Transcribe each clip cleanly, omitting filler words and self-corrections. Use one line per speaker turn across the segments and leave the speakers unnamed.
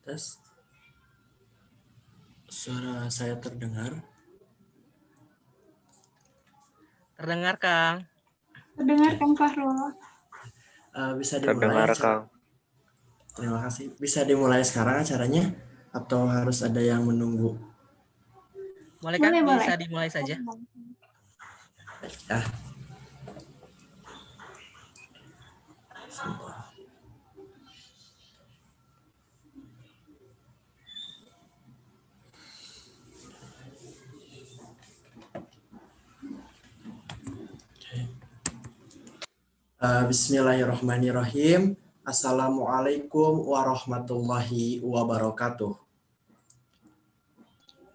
Tes. Suara saya terdengar?
Terdengar, Kang.
Terdengar, Kang Fahrul.
Bisa dimulai
Terdengar,
acara.
Kang.
Terima kasih. Bisa dimulai sekarang acaranya? Atau harus ada yang menunggu?
Boleh, Kang?
Boleh.
Bisa dimulai saja.
Ya. Sebentar. Bismillahirrahmanirrahim. Assalamualaikum warahmatullahi wabarakatuh.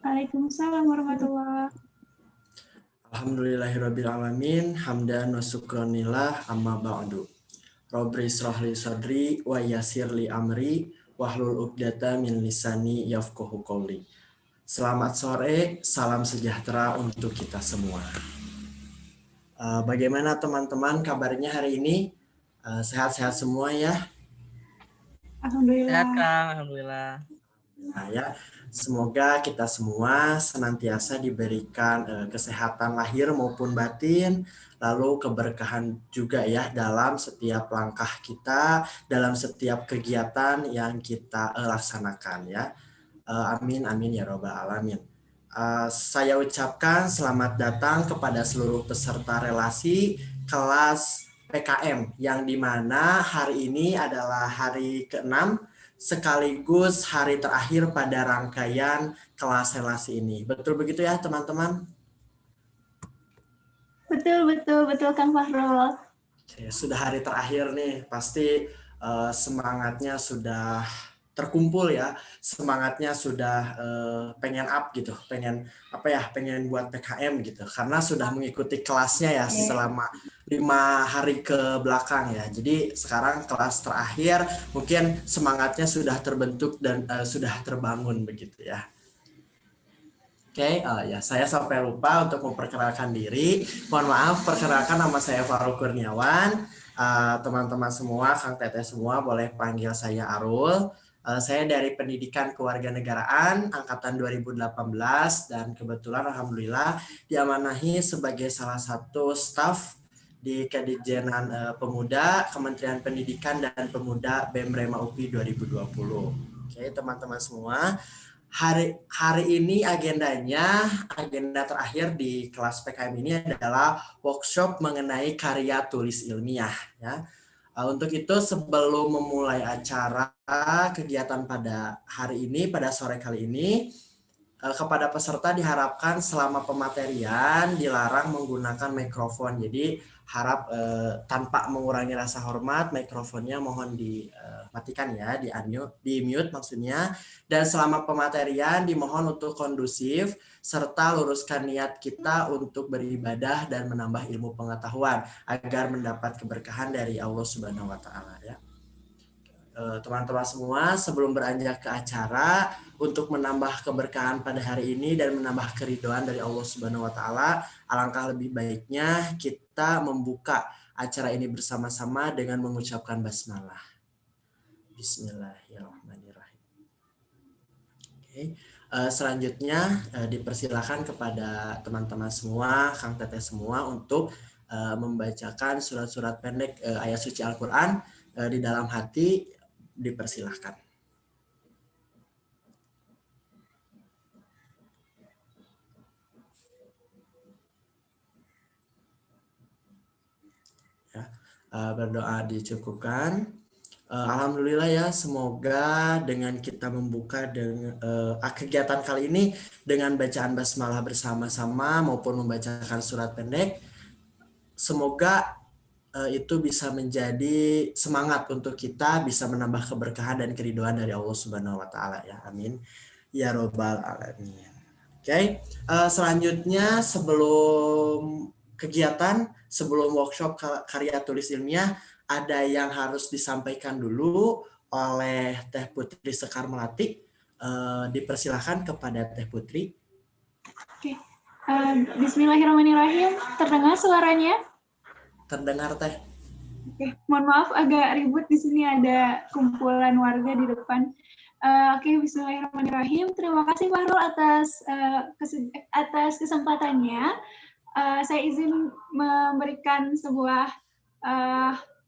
Waalaikumsalam warahmatullahi.
Alhamdulillahirrabbilalamin. Hamdan wa syukranillah amma ba'du. Rabbi shrahli sadri wa yassirli amri wahlul 'uqdatam min lisani yafqahu qouli. Selamat sore, salam sejahtera untuk kita semua. Bagaimana teman-teman kabarnya hari ini? Sehat-sehat semua ya?
Alhamdulillah.
Sehat, Kang. Alhamdulillah.
Nah, ya, semoga kita semua senantiasa diberikan kesehatan lahir maupun batin, lalu keberkahan juga ya dalam setiap langkah kita, dalam setiap kegiatan yang kita laksanakan ya. Amin amin ya robbal alamin. Saya ucapkan selamat datang kepada seluruh peserta relasi kelas PKM yang dimana hari ini adalah hari ke-6 sekaligus hari terakhir pada rangkaian kelas relasi ini. Betul begitu ya teman-teman?
Betul Kang Fahrul.
Sudah hari terakhir nih, pasti semangatnya sudah terkumpul ya, semangatnya sudah pengen up gitu, pengen buat PKM gitu, karena sudah mengikuti kelasnya ya selama 5 hari ke belakang ya. Jadi sekarang kelas terakhir mungkin semangatnya sudah terbentuk dan sudah terbangun begitu ya. Oke, ya saya sampai lupa untuk memperkenalkan diri. Mohon maaf, perkenalkan nama saya Farul Kurniawan. Teman-teman semua, Kang Teteh semua boleh panggil saya Arul. Saya dari Pendidikan Kewarganegaraan Angkatan 2018 dan kebetulan alhamdulillah diamanahi sebagai salah satu staf di Kedikjenan Pemuda Kementerian Pendidikan dan Pemuda BEM Rema UPI 2020. Oke, teman-teman semua. Hari ini agenda terakhir di kelas PKM ini adalah workshop mengenai karya tulis ilmiah ya. Untuk itu sebelum memulai acara kegiatan pada hari ini, pada sore kali ini, kepada peserta diharapkan selama pematerian dilarang menggunakan mikrofon. Jadi harap tanpa mengurangi rasa hormat, mikrofonnya mohon dimatikan ya, di mute maksudnya. Dan selama pematerian dimohon untuk kondusif serta luruskan niat kita untuk beribadah dan menambah ilmu pengetahuan agar mendapat keberkahan dari Allah Subhanahu wa taala ya. Teman-teman semua, sebelum beranjak ke acara untuk menambah keberkahan pada hari ini dan menambah keridhaan dari Allah Subhanahu wa taala, alangkah lebih baiknya kita membuka acara ini bersama-sama dengan mengucapkan basmalah. Bismillahirrahmanirrahim. Oke. Selanjutnya dipersilakan kepada teman-teman semua, Kang Teteh semua untuk membacakan surat-surat pendek ayat suci Al-Qur'an di dalam hati. Dipersilahkan. Ya, berdoa dicukupkan. Alhamdulillah ya, semoga dengan kita membuka dengan kegiatan kali ini dengan bacaan basmalah bersama-sama maupun membacakan surat pendek, semoga itu bisa menjadi semangat untuk kita bisa menambah keberkahan dan keridhaan dari Allah Subhanahu wa taala ya. Amin. Ya robbal alamin. Oke, selanjutnya sebelum kegiatan, sebelum workshop karya tulis ilmiah, ada yang harus disampaikan dulu oleh Teh Putri Sekar Melati. Dipersilahkan kepada Teh Putri.
Oke. Bismillahirrahmanirrahim. Terdengar suaranya?
Terdengar Teh.
Oke, mohon maaf agak ribut di sini, ada kumpulan warga di depan. Oke, bismillahirrahmanirrahim. Terima kasih Fahrul atas kesempatannya. Saya izin memberikan sebuah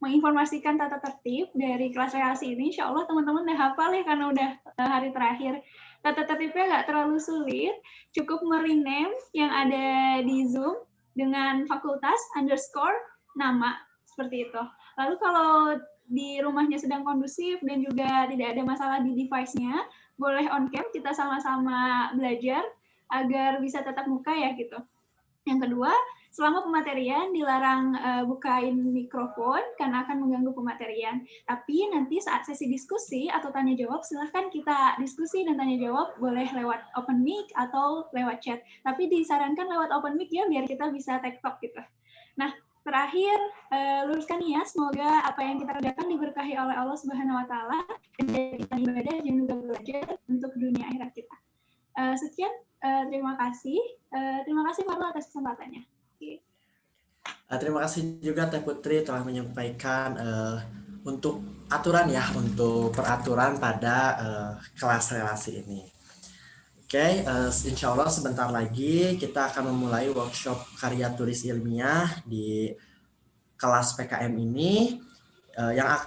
menginformasikan tata tertib dari kelas relasi ini. Insya Allah teman-teman udah hafal ya karena udah hari terakhir. Tata tertibnya nggak terlalu sulit, cukup merename yang ada di Zoom dengan fakultas underscore nama seperti itu. Lalu kalau di rumahnya sedang kondusif dan juga tidak ada masalah di device-nya, boleh on cam, kita sama-sama belajar agar bisa tatap muka ya gitu. Yang kedua, selama pematerian dilarang bukain mikrofon karena akan mengganggu pematerian. Tapi nanti saat sesi diskusi atau tanya jawab, silahkan kita diskusi dan tanya jawab boleh lewat open mic atau lewat chat. Tapi disarankan lewat open mic ya biar kita bisa tektok gitu. Nah, terakhir luruskan niat, semoga apa yang kita kerjakan diberkahi oleh Allah Subhanahu wa taala dan jadi ibadah dan juga belajar untuk dunia akhirat kita. Sekian, terima kasih. Terima kasih Farul atas kesempatannya.
Terima kasih juga Teh Putri telah menyampaikan untuk aturan ya, untuk peraturan pada kelas relasi ini. Oke, insya Allah sebentar lagi kita akan memulai workshop karya tulis ilmiah di kelas PKM ini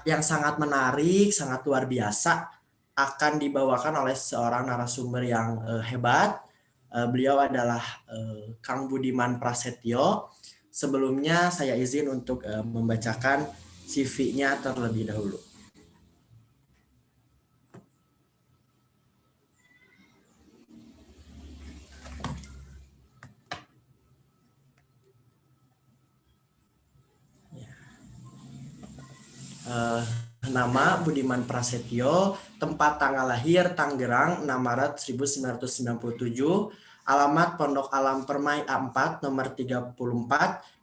yang sangat menarik, sangat luar biasa, akan dibawakan oleh seorang narasumber yang hebat. Beliau adalah Kang Budiman Prasetyo. Sebelumnya saya izin untuk membacakan CV-nya terlebih dahulu. Nama Budiman Prasetyo, tempat tanggal lahir Tangerang 6 Maret 1997, alamat Pondok Alam Permai A4 nomor 34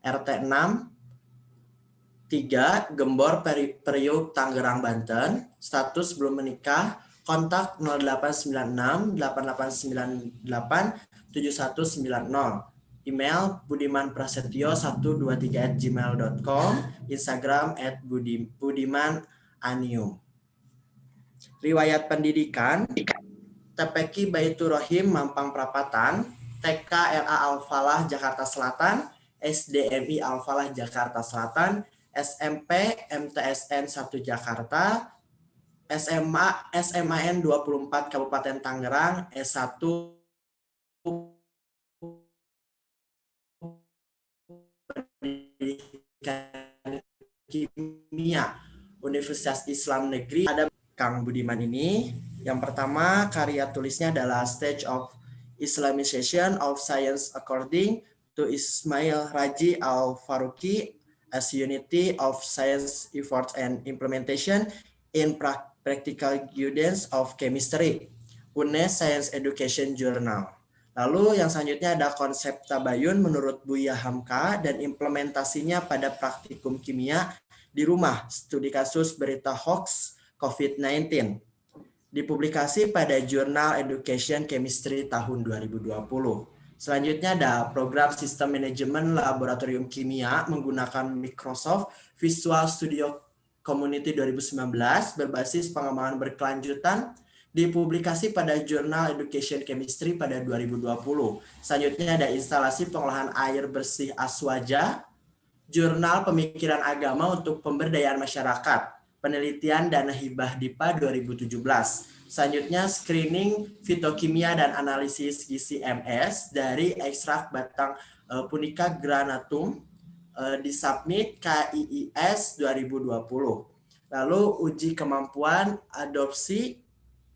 RT 6 3 Gembor Periuk Tangerang Banten, status belum menikah, kontak 0896 8898 7190. Email budimanprasetyo123@gmail.com, Instagram @budimananium. Riwayat pendidikan, TPQ Baitur Rohim Mampang Perapatan, TK RA Al-Falah Jakarta Selatan, SDMI Al-Falah Jakarta Selatan, SMP MTSN 1 Jakarta, SMA SMAN 24 Kabupaten Tangerang, S1 Pendidikan Kimia Universitas Islam Negeri. Ada Kang Budiman ini. Yang pertama, karya tulisnya adalah Stage of Islamization of Science According to Ismail Raji Al-Faruqi as Unity of Science Efforts and Implementation in Practical Guidance of Chemistry, UNES Science Education Journal. Lalu yang selanjutnya ada konsep tabayun menurut Buya Hamka dan implementasinya pada praktikum kimia di rumah, studi kasus berita hoax COVID-19. Dipublikasi pada Jurnal Education Chemistry tahun 2020. Selanjutnya ada program sistem manajemen laboratorium kimia menggunakan Microsoft Visual Studio Community 2019 berbasis pengembangan berkelanjutan, dipublikasi pada Jurnal Education Chemistry pada 2020. Selanjutnya ada instalasi pengolahan air bersih Aswaja, Jurnal Pemikiran Agama untuk Pemberdayaan Masyarakat, penelitian dana hibah DIPA 2017. Selanjutnya screening fitokimia dan analisis gizi MS dari ekstrak batang Punica granatum disubmit KIIS 2020. Lalu uji kemampuan adopsi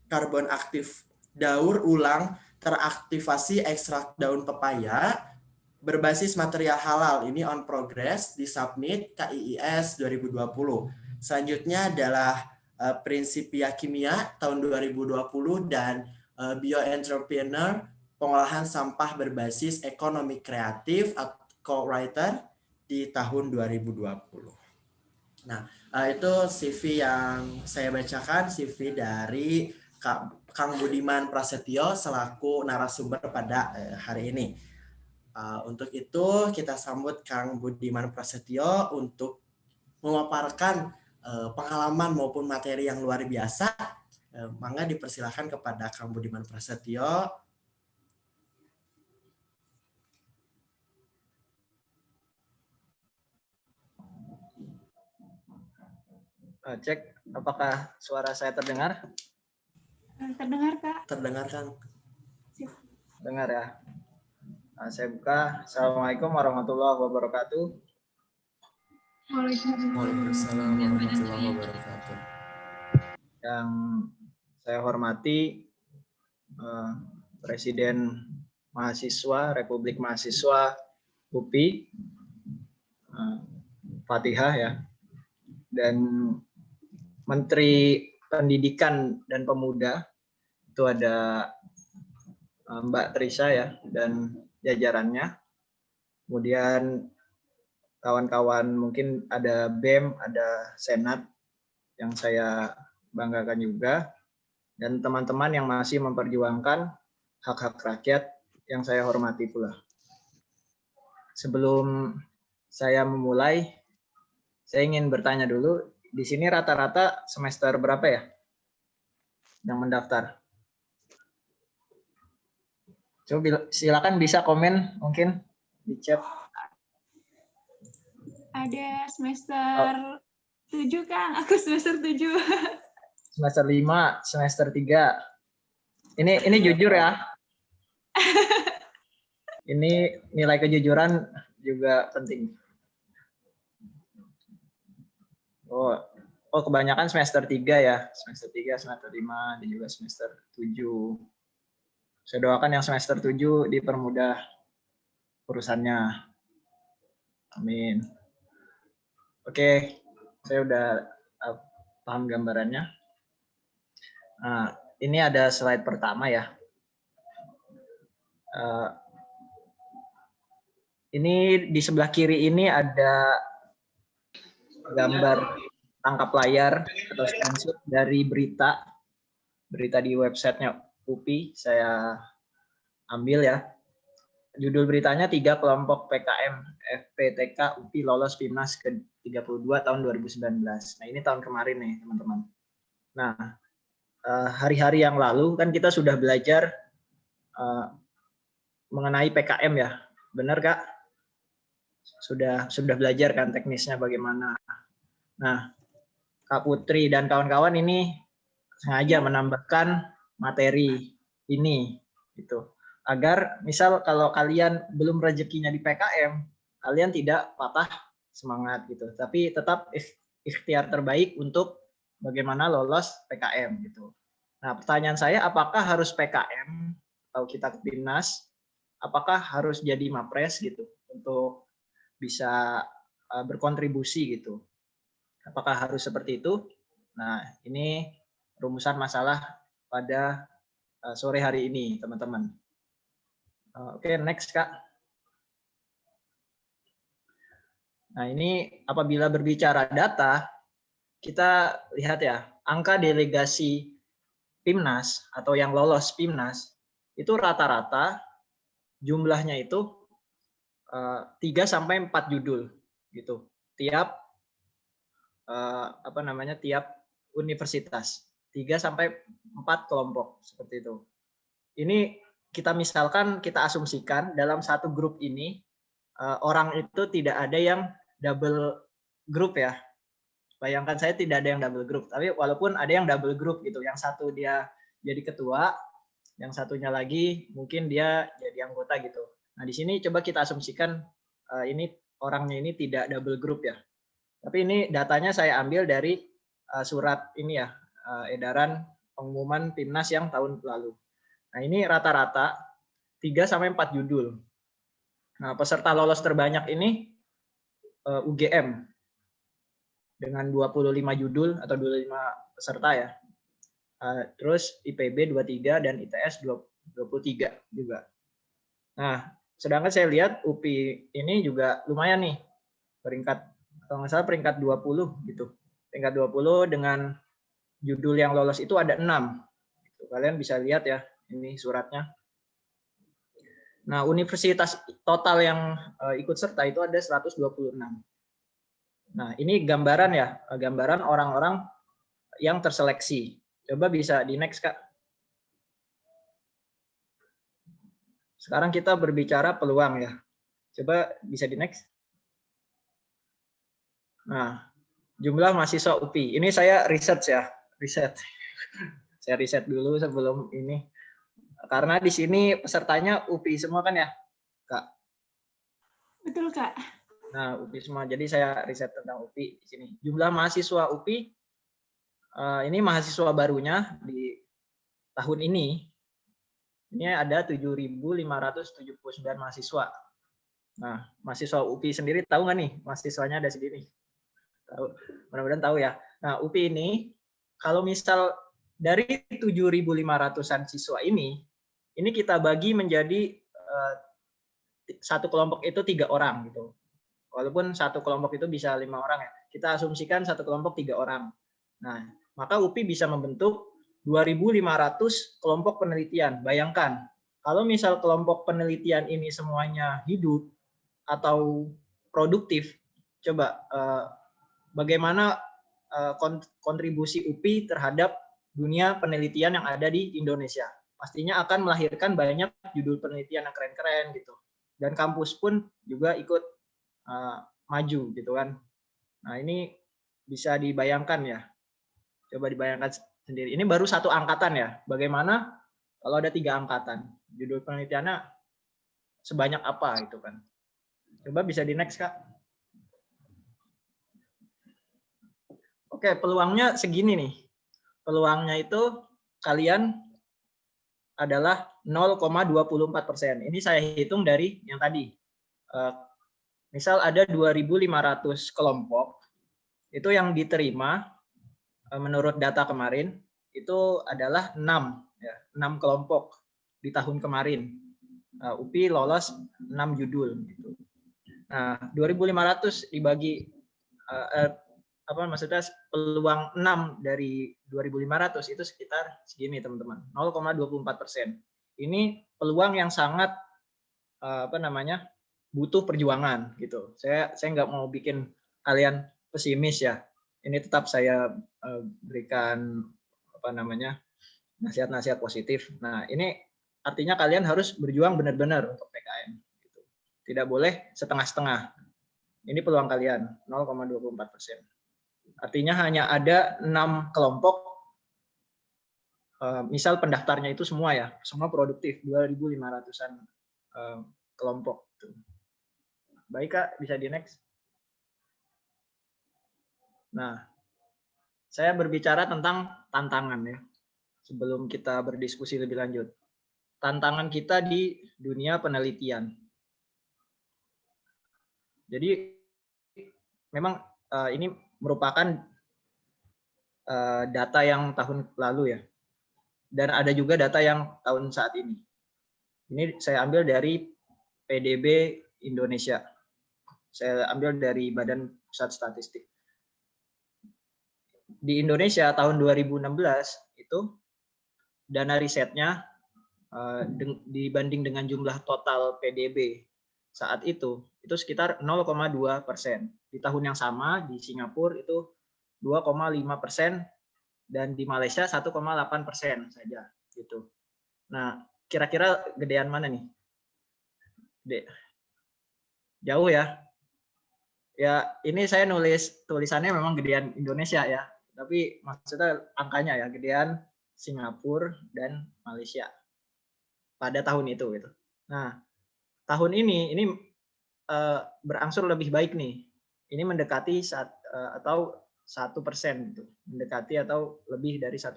karbon aktif daur ulang teraktivasi ekstrak daun pepaya berbasis material halal, ini on progress, disubmit KIIS 2020. Selanjutnya adalah Prinsipia Kimia tahun 2020 dan Bioentrepreneur pengolahan sampah berbasis ekonomi kreatif atau co-writer di tahun 2020. Nah, itu CV yang saya bacakan, CV dari Kang Budiman Prasetyo selaku narasumber pada hari ini. Untuk itu kita sambut Kang Budiman Prasetyo untuk memaparkan pengalaman maupun materi yang luar biasa Mangga dipersilahkan kepada Kang Budiman Prasetyo.
Cek apakah suara saya terdengar?
Terdengar, Kak.
Terdengar, Kang.
Dengar ya. Nah, saya buka. Assalamualaikum warahmatullahi wabarakatuh.
Waalaikumsalam warahmatullahi wabarakatuh.
Yang saya hormati Presiden Mahasiswa Republik Mahasiswa UPI, Fatihah ya, dan Menteri Pendidikan dan Pemuda itu ada Mbak Trisha ya dan jajarannya. Kemudian kawan-kawan mungkin ada BEM, ada Senat yang saya banggakan juga, dan teman-teman yang masih memperjuangkan hak-hak rakyat yang saya hormati pula. Sebelum saya memulai, saya ingin bertanya dulu, di sini rata-rata semester berapa ya yang mendaftar? Coba silakan bisa komen mungkin di chat.
Ada semester 7, Kang. Aku semester 7.
Semester 5, semester 3. Ini jujur ya. Ini nilai kejujuran juga penting. Oh kebanyakan semester 3 ya. Semester 3, semester 5, dan juga semester 7. Saya doakan yang semester 7 dipermudah urusannya. Amin. Oke, saya udah paham gambarannya. Nah, ini ada slide pertama ya. Ini di sebelah kiri ini ada gambar tangkap layar atau screenshot dari berita di websitenya UPI. Saya ambil ya. Judul beritanya 3 kelompok PKM FPTK UPI lolos PIMNAS ke-32 tahun 2019. Nah ini tahun kemarin nih teman-teman. Nah hari-hari yang lalu kan kita sudah belajar mengenai PKM ya. Benar Kak? Sudah belajar kan teknisnya bagaimana. Nah, Kak Putri dan kawan-kawan ini sengaja menambahkan materi ini gitu. Agar misal kalau kalian belum rezekinya di PKM, kalian tidak patah semangat gitu. Tapi tetap ikhtiar terbaik untuk bagaimana lolos PKM gitu. Nah, pertanyaan saya apakah harus PKM atau kita ke PIMNAS? Apakah harus jadi Mapres gitu untuk bisa berkontribusi gitu? Apakah harus seperti itu? Nah, ini rumusan masalah pada sore hari ini, teman-teman. Oke, next Kak. Nah, ini apabila berbicara data, kita lihat ya, angka delegasi PIMNAS atau yang lolos PIMNAS itu rata-rata jumlahnya itu 3 sampai 4 judul gitu. Tiap tiap universitas. 3 sampai 4 kelompok seperti itu. Ini kita misalkan, kita asumsikan dalam satu grup ini orang itu tidak ada yang double group ya. Bayangkan saya tidak ada yang double group, tapi walaupun ada yang double group gitu, yang satu dia jadi ketua, yang satunya lagi mungkin dia jadi anggota gitu. Nah di sini coba kita asumsikan ini orangnya ini tidak double group ya. Tapi ini datanya saya ambil dari surat ini ya, edaran pengumuman PIMNAS yang tahun lalu. Nah ini rata-rata 3 sampai 4 judul. Nah peserta lolos terbanyak ini UGM dengan 25 judul atau 25 peserta ya. Terus IPB 23 dan ITS 23 juga. Nah, sedangkan saya lihat UPI ini juga lumayan nih. Peringkat kalau nggak salah peringkat 20 gitu. Peringkat 20 dengan judul yang lolos itu ada 6. Gitu. Kalian bisa lihat ya, ini suratnya. Nah, universitas total yang ikut serta itu ada 126. Nah, ini gambaran ya, gambaran orang-orang yang terseleksi. Coba bisa di next, Kak. Sekarang kita berbicara peluang ya. Coba bisa di next. Nah, jumlah mahasiswa UPI. Ini saya riset ya, riset. Saya riset dulu sebelum ini. Karena di sini pesertanya UPI semua kan ya, Kak?
Betul, Kak.
Nah, UPI semua. Jadi saya riset tentang UPI di sini. Jumlah mahasiswa UPI, ini mahasiswa barunya di tahun ini ada 7.579 mahasiswa. Nah, mahasiswa UPI sendiri tahu nggak nih mahasiswanya ada segini? Tahu, mudah-mudahan tahu ya. Nah, UPI ini kalau misal dari 7.500-an siswa ini kita bagi menjadi satu kelompok itu 3 orang gitu. Walaupun satu kelompok itu bisa 5 orang ya. Kita asumsikan satu kelompok 3 orang. Nah, maka UPI bisa membentuk 2.500 kelompok penelitian. Bayangkan, kalau misal kelompok penelitian ini semuanya hidup atau produktif, coba bagaimana kontribusi UPI terhadap dunia penelitian yang ada di Indonesia. Pastinya akan melahirkan banyak judul penelitian yang keren-keren gitu. Dan kampus pun juga ikut maju gitu kan. Nah, ini bisa dibayangkan ya. Coba dibayangkan sendiri. Ini baru satu angkatan ya. Bagaimana kalau ada 3 angkatan? Judul penelitiannya sebanyak apa itu kan. Coba bisa di next, Kak. Oke, peluangnya segini nih. Peluangnya itu kalian adalah 0,24%. Ini saya hitung dari yang tadi. Misal ada 2.500 kelompok, itu yang diterima menurut data kemarin itu adalah 6 kelompok di tahun kemarin. UPI lolos 6 judul gitu. Nah, 2.500 dibagi maksudnya peluang 6 dari 2.500 itu sekitar segini teman-teman, 0,24%. Ini peluang yang sangat butuh perjuangan gitu. Saya nggak mau bikin kalian pesimis ya. Ini tetap saya berikan nasihat-nasihat positif. Nah, ini artinya kalian harus berjuang benar-benar untuk PKN. Gitu. Tidak boleh setengah-setengah. Ini peluang kalian 0,24%. Artinya hanya ada 6 kelompok. Misal pendaftarnya itu semua ya, semua produktif 2.500-an kelompok. Baik, Kak, bisa di next. Nah, saya berbicara tentang tantangan ya. Sebelum kita berdiskusi lebih lanjut. Tantangan kita di dunia penelitian. Jadi memang ini merupakan data yang tahun lalu ya. Dan ada juga data yang tahun saat ini. Ini saya ambil dari PDB Indonesia. Saya ambil dari Badan Pusat Statistik. Di Indonesia tahun 2016 itu dana risetnya dibanding dengan jumlah total PDB saat itu sekitar 0,2%. Di tahun yang sama di Singapura itu 2,5% dan di Malaysia 1,8% saja gitu. Nah, kira-kira gedean mana nih? Jauh ya. Ya, ini saya nulis tulisannya memang gedean Indonesia ya, tapi maksudnya angkanya ya gedean Singapura dan Malaysia pada tahun itu gitu. Nah, tahun ini berangsur lebih baik nih. Ini mendekati 1% gitu, mendekati atau lebih dari 1%.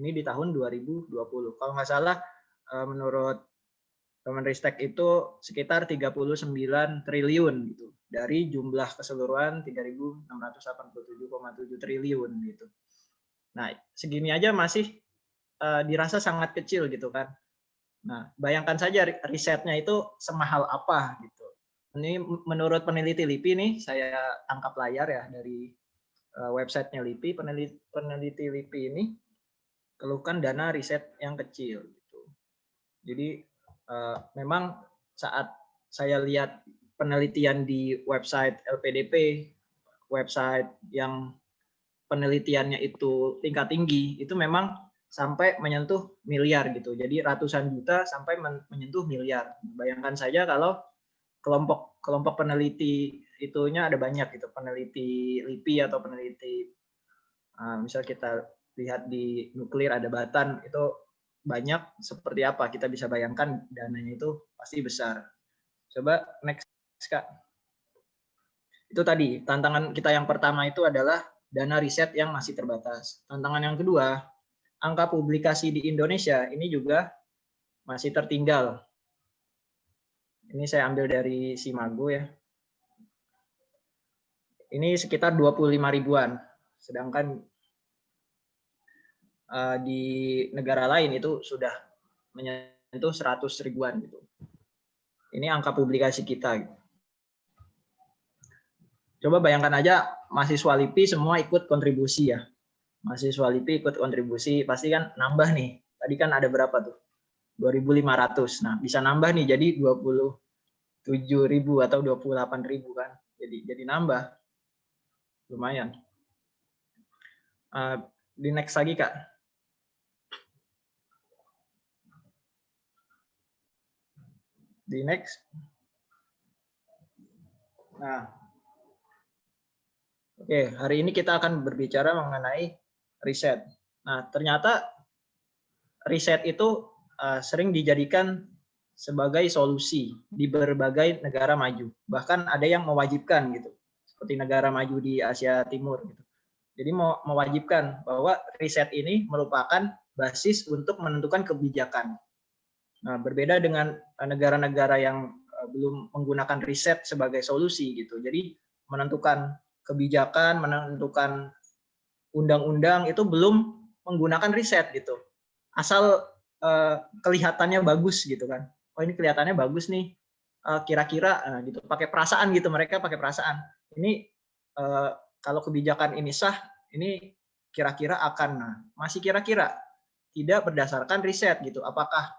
Ini di tahun 2020. Kalau nggak salah menurut Kemenristek itu sekitar 39 triliun gitu dari jumlah keseluruhan 3.687,7 triliun gitu. Nah, segini aja masih dirasa sangat kecil gitu kan. Nah, bayangkan saja risetnya itu semahal apa gitu. Ini menurut peneliti LIPI nih, saya tangkap layar ya dari websitenya LIPI. Peneliti LIPI ini keluhkan dana riset yang kecil gitu. Jadi memang saat saya lihat penelitian di website LPDP, website yang penelitiannya itu tingkat tinggi, itu memang sampai menyentuh miliar gitu. Jadi ratusan juta sampai menyentuh miliar. Bayangkan saja kalau kelompok peneliti itunya ada banyak gitu, peneliti LIPI atau peneliti misal kita lihat di nuklir ada Batan, itu banyak, seperti apa kita bisa bayangkan dananya itu pasti besar. Coba next Kak. Itu tadi tantangan kita yang pertama itu adalah dana riset yang masih terbatas. Tantangan yang kedua, angka publikasi di Indonesia ini juga masih tertinggal. Ini saya ambil dari Simago ya. Ini sekitar 25 ribuan. Sedangkan di negara lain itu sudah menyentuh 100 ribuan gitu. Ini angka publikasi kita. Gitu. Coba bayangkan aja mahasiswa LIPI semua ikut kontribusi ya. Mahasiswa LIPI ikut kontribusi, pasti kan nambah nih. Tadi kan ada berapa tuh? 2.500. Nah, bisa nambah nih jadi 27.000 atau 28.000 kan. Jadi nambah. Lumayan. Di next lagi Kak. Di next. Nah, oke, hari ini kita akan berbicara mengenai riset. Nah, ternyata riset itu sering dijadikan sebagai solusi di berbagai negara maju. Bahkan ada yang mewajibkan gitu, seperti negara maju di Asia Timur gitu. Jadi mewajibkan bahwa riset ini merupakan basis untuk menentukan kebijakan. Nah, berbeda dengan negara-negara yang belum menggunakan riset sebagai solusi gitu. Jadi menentukan kebijakan, menentukan undang-undang itu belum menggunakan riset gitu. Asal kelihatannya bagus gitu kan. Oh ini kelihatannya bagus nih. Kira-kira gitu pakai perasaan gitu, mereka pakai perasaan. Ini kalau kebijakan ini sah, ini kira-kira akan masih kira-kira tidak berdasarkan riset gitu. Apakah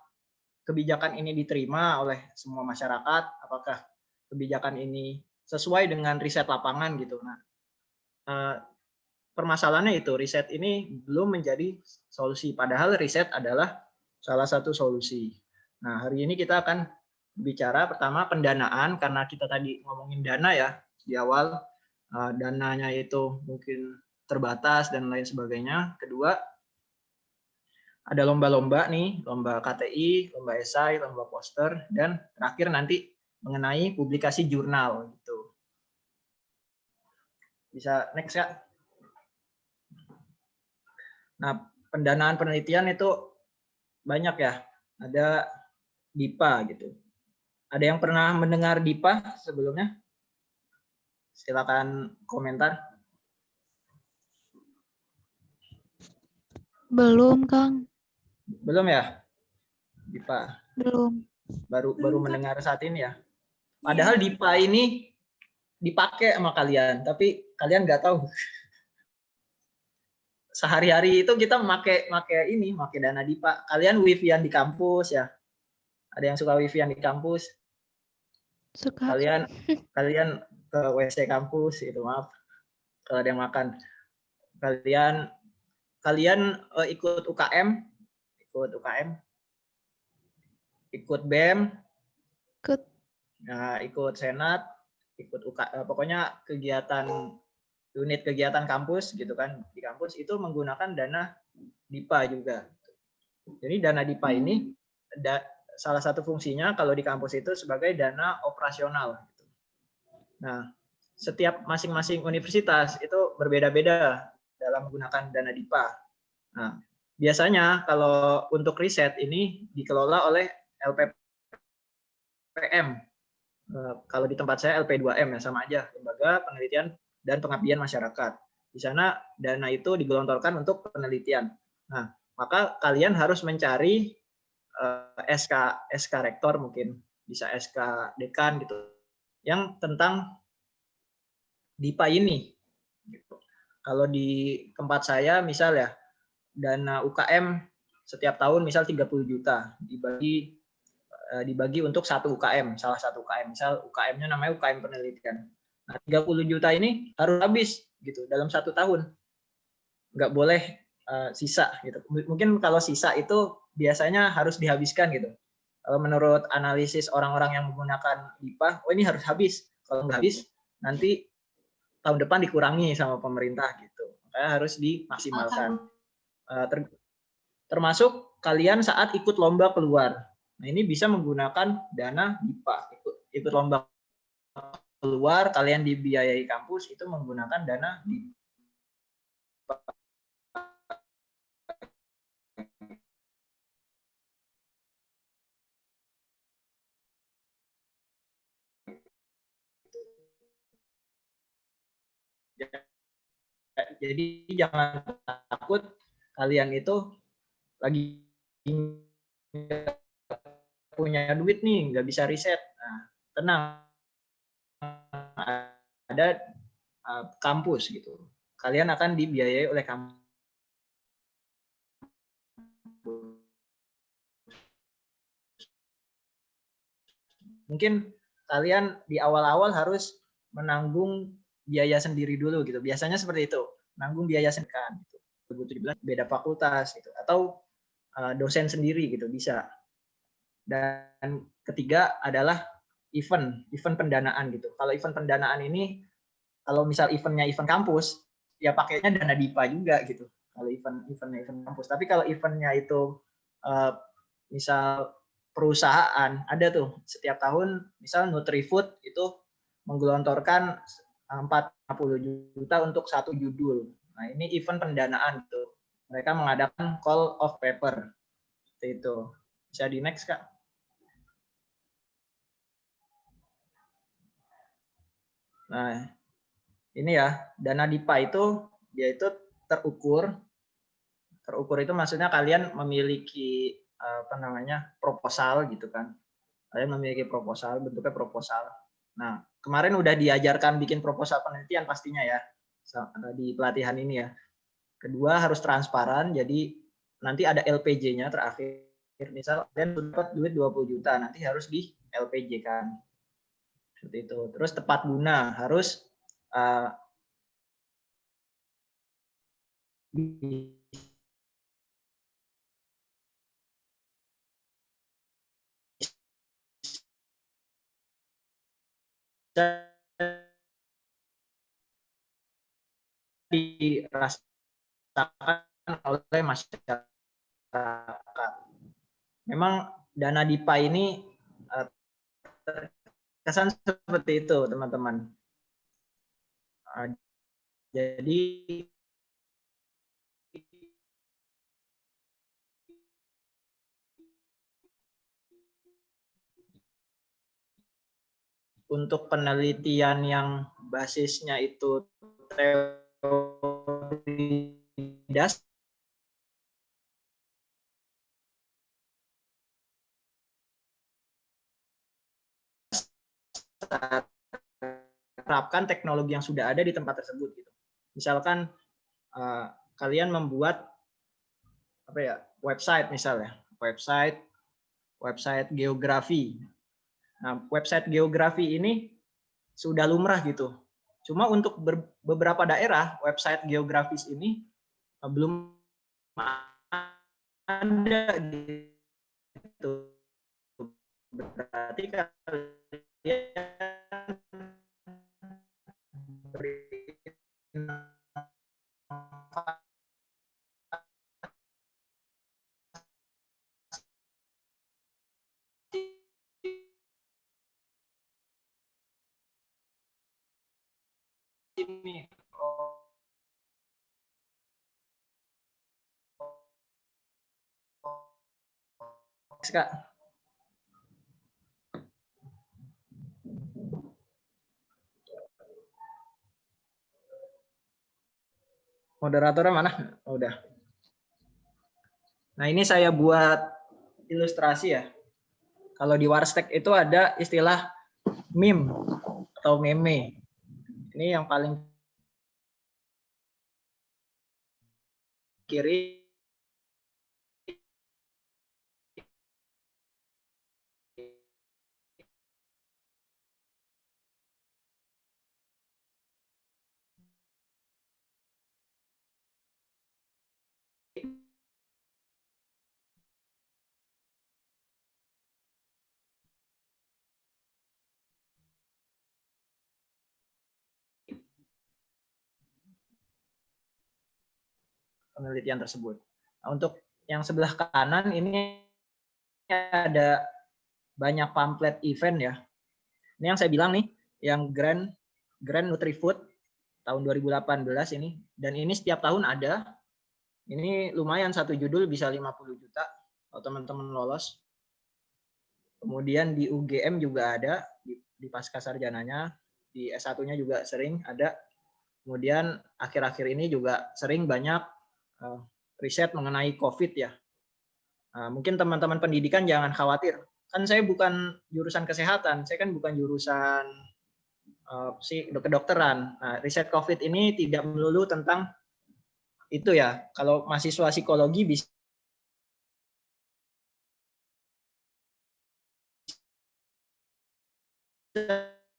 kebijakan ini diterima oleh semua masyarakat? Apakah kebijakan ini sesuai dengan riset lapangan gitu. Nah, permasalahannya itu riset ini belum menjadi solusi. Padahal riset adalah salah satu solusi. Nah, hari ini kita akan bicara pertama pendanaan, karena kita tadi ngomongin dana ya di awal, dananya itu mungkin terbatas dan lain sebagainya. Kedua, ada lomba-lomba nih, lomba KTI, lomba esai, lomba poster, dan terakhir nanti mengenai publikasi jurnal gitu. Bisa next ya. Nah, pendanaan penelitian itu banyak ya. Ada DIPA gitu. Ada yang pernah mendengar DIPA sebelumnya? Silakan komentar.
Belum, Kang.
Belum ya? DIPA.
Belum.
Baru mendengar saat ini ya. Padahal DIPA ini dipakai sama kalian, tapi kalian nggak tahu. Sehari-hari itu kita pakai dana DIPA. Kalian wifi-an di kampus ya? Ada yang suka wifi-an di kampus?
Suka.
Kalian ke WC kampus itu, maaf. Kalau ada yang makan. Kalian ikut UKM? Ikut BEM?
Ikut.
Nah, ikut Senat, ikut pokoknya unit kegiatan kampus gitu kan, di kampus itu menggunakan dana DIPA juga. Jadi dana DIPA ini salah satu fungsinya kalau di kampus itu sebagai dana operasional. Nah, setiap masing-masing universitas itu berbeda-beda dalam menggunakan dana DIPA. Nah, biasanya kalau untuk riset ini dikelola oleh LPPM. Kalau di tempat saya LP2M ya, sama aja, Lembaga Penelitian dan Pengabdian Masyarakat. Di sana dana itu digelontorkan untuk penelitian. Nah, maka kalian harus mencari SK rektor, mungkin bisa SK dekan gitu, yang tentang DIPA ini. Gitu. Kalau di tempat saya misal ya, dana UKM setiap tahun misal 30 juta dibagi untuk satu UKM, salah satu UKM, misal UKM-nya namanya UKM penelitian. Nah, 30 juta ini harus habis gitu dalam 1 tahun. nggak boleh sisa gitu. Mungkin kalau sisa itu biasanya harus dihabiskan gitu. Kalau menurut analisis orang-orang yang menggunakan BIPA, oh ini harus habis. Kalau nggak habis, nanti tahun depan dikurangi sama pemerintah gitu. Makanya harus dimaksimalkan. Termasuk kalian saat ikut lomba keluar. Nah ini bisa menggunakan dana BIPA. Ikut lomba keluar, kalian dibiayai kampus, itu menggunakan dana BIPA. Jadi jangan takut kalian itu lagi punya duit nih, nggak bisa riset. Nah, tenang, ada kampus gitu. Kalian akan dibiayai oleh kampus. Mungkin kalian di awal-awal harus menanggung biaya sendiri dulu gitu. Biasanya seperti itu, nanggung biaya sendiri kan. Gitu. 2017 beda fakultas gitu, atau dosen sendiri gitu bisa. Dan ketiga adalah event pendanaan gitu. Kalau event pendanaan ini, kalau misal eventnya event kampus, ya pakainya dana DIPA juga gitu. Kalau eventnya event kampus. Tapi kalau eventnya itu misal perusahaan, ada tuh setiap tahun, misal Nutrifood itu menggelontorkan 40 juta untuk satu judul. Nah ini event pendanaan tuh. Mereka mengadakan call of paper. Seperti itu. Bisa di next Kak. Nah, ini ya, dana DIPA itu dia itu terukur itu maksudnya kalian memiliki apa namanya proposal gitu kan. Kalian memiliki proposal, bentuknya proposal. Nah, kemarin udah diajarkan bikin proposal penelitian pastinya ya di pelatihan ini ya. Kedua harus transparan, jadi nanti ada LPJ-nya terakhir. Misal kalian dapat duit 20 juta, nanti harus di LPJ kan. Seperti itu. Terus tepat guna, harus dirasakan oleh masyarakat. Memang dana DIPA ini terkesan seperti itu, teman-teman. Jadi untuk penelitian yang basisnya itu teori dasar, terapkan teknologi yang sudah ada di tempat tersebut gitu. Misalkan kalian membuat apa ya, website misalnya, website geografi. Nah, website geografi ini sudah lumrah gitu. Cuma untuk beberapa daerah website geografis ini belum ada gitu. Berarti kalian ini Kak. Moderatornya mana? Oh, udah. Nah, ini saya buat ilustrasi ya. Kalau di Warstek itu ada istilah meme atau meme. Ini yang paling kiri penelitian tersebut. Nah, untuk yang sebelah kanan ini ada banyak pamflet event ya. Ini yang saya bilang nih, yang Grand Nutrifood tahun 2018 ini, dan ini setiap tahun ada. Ini lumayan, satu judul bisa 50 juta kalau teman-teman lolos. Kemudian di UGM juga ada, di pasca sarjananya, di S1-nya juga sering ada. Kemudian akhir-akhir ini juga sering banyak riset mengenai COVID ya. Mungkin teman-teman pendidikan jangan khawatir. Kan saya bukan jurusan kesehatan, saya kan bukan jurusan kedokteran. Nah, riset COVID ini tidak melulu tentang itu ya. Kalau mahasiswa psikologi bisa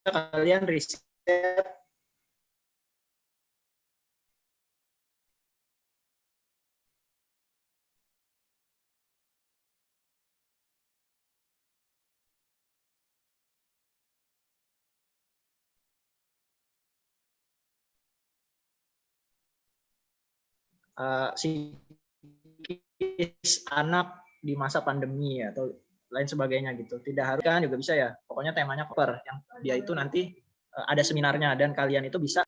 kalian riset psikis anak di masa pandemi atau lain sebagainya gitu. Tidak harus kan juga bisa ya. Pokoknya temanya cover yang dia itu nanti ada seminarnya dan kalian itu bisa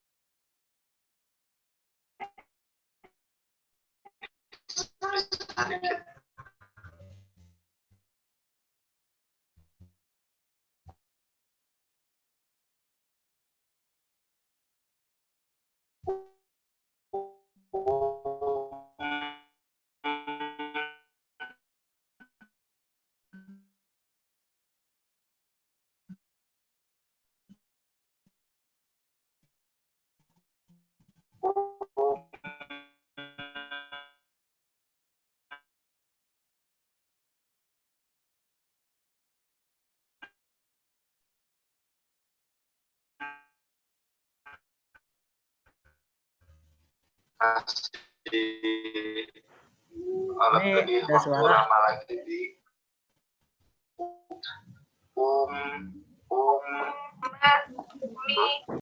ini ada suara